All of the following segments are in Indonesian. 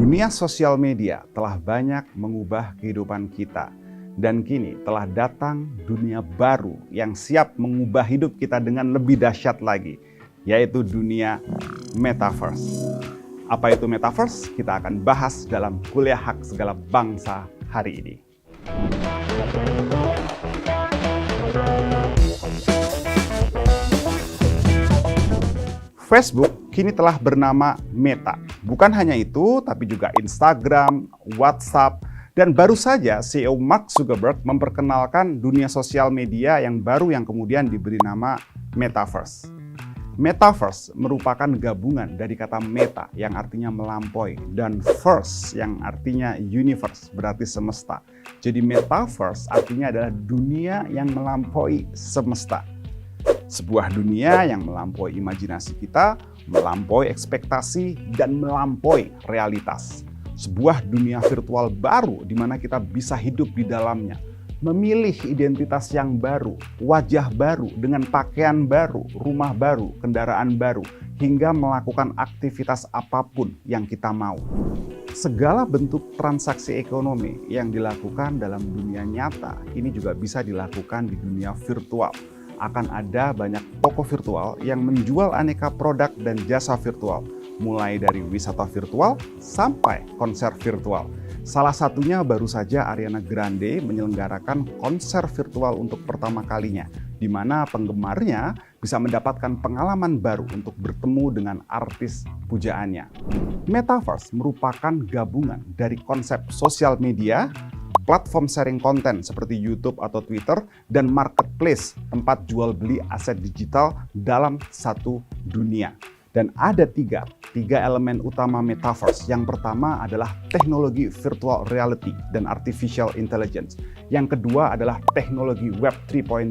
Dunia sosial media telah banyak mengubah kehidupan kita. Dan kini telah datang dunia baru yang siap mengubah hidup kita dengan lebih dahsyat lagi, yaitu dunia Metaverse. Apa itu Metaverse? Kita akan bahas dalam kuliah hak segala bangsa hari ini. Facebook kini telah bernama Meta. Bukan hanya itu, tapi juga Instagram, WhatsApp, dan baru saja CEO Mark Zuckerberg memperkenalkan dunia sosial media yang baru yang kemudian diberi nama Metaverse. Metaverse merupakan gabungan dari kata meta yang artinya melampaui dan verse yang artinya universe, berarti semesta. Jadi Metaverse artinya adalah dunia yang melampaui semesta. Sebuah dunia yang melampaui imajinasi kita, melampaui ekspektasi, dan melampaui realitas. Sebuah dunia virtual baru di mana kita bisa hidup di dalamnya, memilih identitas yang baru, wajah baru dengan pakaian baru, rumah baru, kendaraan baru, hingga melakukan aktivitas apapun yang kita mau. Segala bentuk transaksi ekonomi yang dilakukan dalam dunia nyata ini juga bisa dilakukan di dunia virtual. Akan ada banyak toko virtual yang menjual aneka produk dan jasa virtual, mulai dari wisata virtual sampai konser virtual. Salah satunya baru saja Ariana Grande menyelenggarakan konser virtual untuk pertama kalinya, di mana penggemarnya bisa mendapatkan pengalaman baru untuk bertemu dengan artis pujaannya. Metaverse merupakan gabungan dari konsep sosial media, platform sharing konten seperti YouTube atau Twitter, dan marketplace, tempat jual beli aset digital dalam satu dunia. Dan ada tiga elemen utama Metaverse. Yang pertama adalah teknologi virtual reality dan artificial intelligence. Yang kedua adalah teknologi Web 3.0,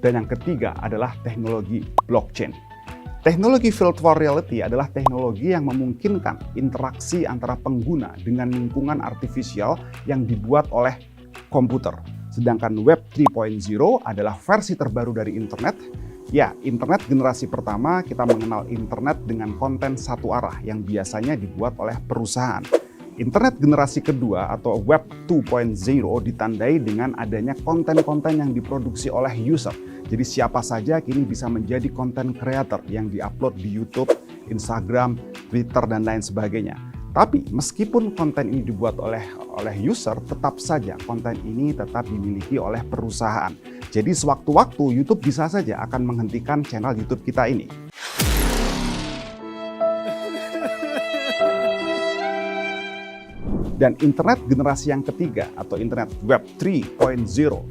dan yang ketiga adalah teknologi blockchain. Teknologi virtual reality adalah teknologi yang memungkinkan interaksi antara pengguna dengan lingkungan artifisial yang dibuat oleh komputer. Sedangkan Web 3.0 adalah versi terbaru dari internet. Ya, internet generasi pertama kita mengenal internet dengan konten satu arah yang biasanya dibuat oleh perusahaan. Internet generasi kedua atau Web 2.0 ditandai dengan adanya konten-konten yang diproduksi oleh user. Jadi siapa saja kini bisa menjadi content creator yang diupload di YouTube, Instagram, Twitter, dan lain sebagainya. Tapi meskipun konten ini dibuat oleh user, tetap saja konten ini tetap dimiliki oleh perusahaan. Jadi sewaktu-waktu YouTube bisa saja akan menghentikan channel YouTube kita ini. Dan internet generasi yang ketiga atau internet Web 3.0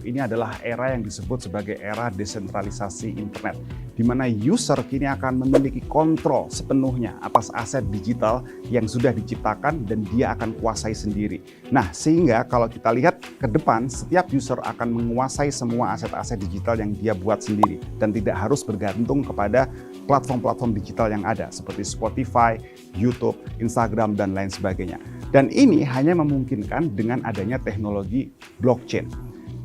ini adalah era yang disebut sebagai era desentralisasi internet, di mana user kini akan memiliki kontrol sepenuhnya atas aset digital yang sudah diciptakan dan dia akan kuasai sendiri. Nah, sehingga kalau kita lihat ke depan, setiap user akan menguasai semua aset-aset digital yang dia buat sendiri dan tidak harus bergantung kepada platform-platform digital yang ada seperti Spotify, YouTube, Instagram, dan lain sebagainya. Dan ini hanya memungkinkan dengan adanya teknologi blockchain.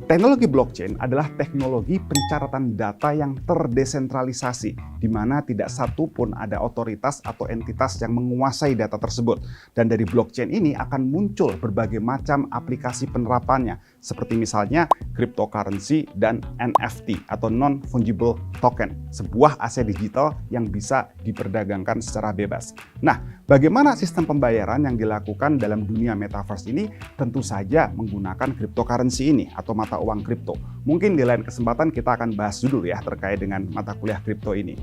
Teknologi blockchain adalah teknologi pencatatan data yang terdesentralisasi, di mana tidak satu pun ada otoritas atau entitas yang menguasai data tersebut. Dan dari blockchain ini akan muncul berbagai macam aplikasi penerapannya, seperti misalnya cryptocurrency dan NFT atau non-fungible token, sebuah aset digital yang bisa diperdagangkan secara bebas. Nah, bagaimana sistem pembayaran yang dilakukan dalam dunia Metaverse ini? Tentu saja menggunakan cryptocurrency ini atau mata uang kripto. Mungkin di lain kesempatan kita akan bahas dulu ya terkait dengan mata kuliah kripto ini.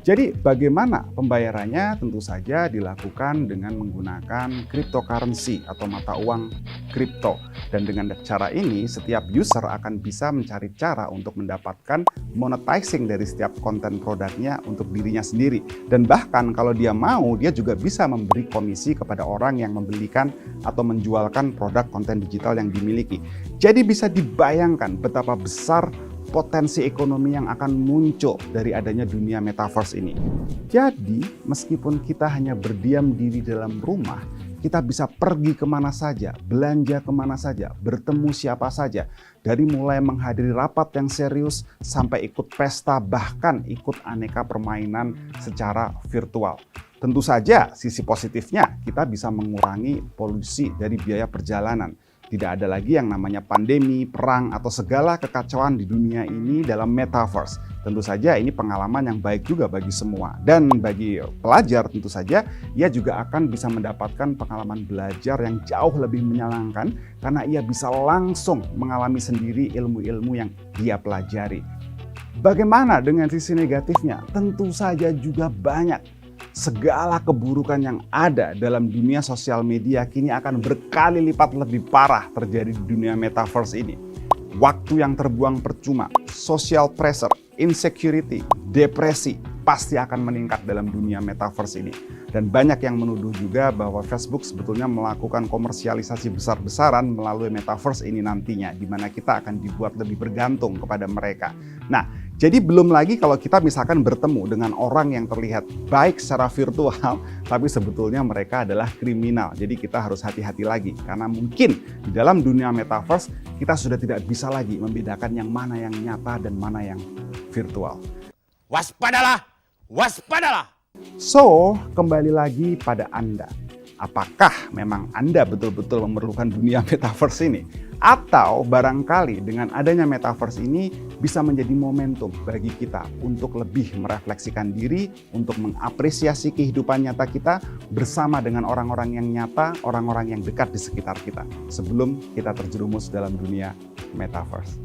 Jadi bagaimana pembayarannya? Tentu saja dilakukan dengan menggunakan cryptocurrency atau mata uang kripto. Dan dengan cara ini setiap user akan bisa mencari cara untuk mendapatkan monetizing dari setiap konten produknya untuk dirinya sendiri. Dan bahkan kalau dia mau, dia juga bisa memberi komisi kepada orang yang membelikan atau menjualkan produk konten digital yang dimiliki. Jadi bisa dibayangkan betapa besar potensi ekonomi yang akan muncul dari adanya dunia Metaverse ini. Jadi meskipun kita hanya berdiam diri dalam rumah, kita bisa pergi kemana saja, belanja kemana saja, bertemu siapa saja. Dari mulai menghadiri rapat yang serius sampai ikut pesta, bahkan ikut aneka permainan secara virtual. Tentu saja sisi positifnya kita bisa mengurangi polusi dari biaya perjalanan. Tidak ada lagi yang namanya pandemi, perang, atau segala kekacauan di dunia ini dalam metaverse. Tentu saja ini pengalaman yang baik juga bagi semua. Dan bagi pelajar tentu saja ia juga akan bisa mendapatkan pengalaman belajar yang jauh lebih menyenangkan karena ia bisa langsung mengalami sendiri ilmu-ilmu yang dia pelajari. Bagaimana dengan sisi negatifnya? Tentu saja juga banyak. Segala keburukan yang ada dalam dunia sosial media kini akan berkali lipat lebih parah terjadi di dunia metaverse ini. Waktu yang terbuang percuma, social pressure, insecurity, depresi pasti akan meningkat dalam dunia metaverse ini. Dan banyak yang menuduh juga bahwa Facebook sebetulnya melakukan komersialisasi besar-besaran melalui metaverse ini nantinya, di mana kita akan dibuat lebih bergantung kepada mereka. Nah, jadi belum lagi kalau kita misalkan bertemu dengan orang yang terlihat baik secara virtual, tapi sebetulnya mereka adalah kriminal. Jadi kita harus hati-hati lagi, karena mungkin di dalam dunia metaverse kita sudah tidak bisa lagi membedakan yang mana yang nyata dan mana yang virtual. Waspadalah! Waspadalah! So, kembali lagi pada Anda. Apakah memang Anda betul-betul memerlukan dunia metaverse ini? Atau barangkali dengan adanya metaverse ini bisa menjadi momentum bagi kita untuk lebih merefleksikan diri, untuk mengapresiasi kehidupan nyata kita bersama dengan orang-orang yang nyata, orang-orang yang dekat di sekitar kita sebelum kita terjerumus dalam dunia metaverse.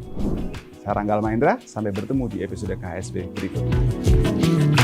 Saya Ranggal Mahendra, sampai bertemu di episode KHSB berikutnya.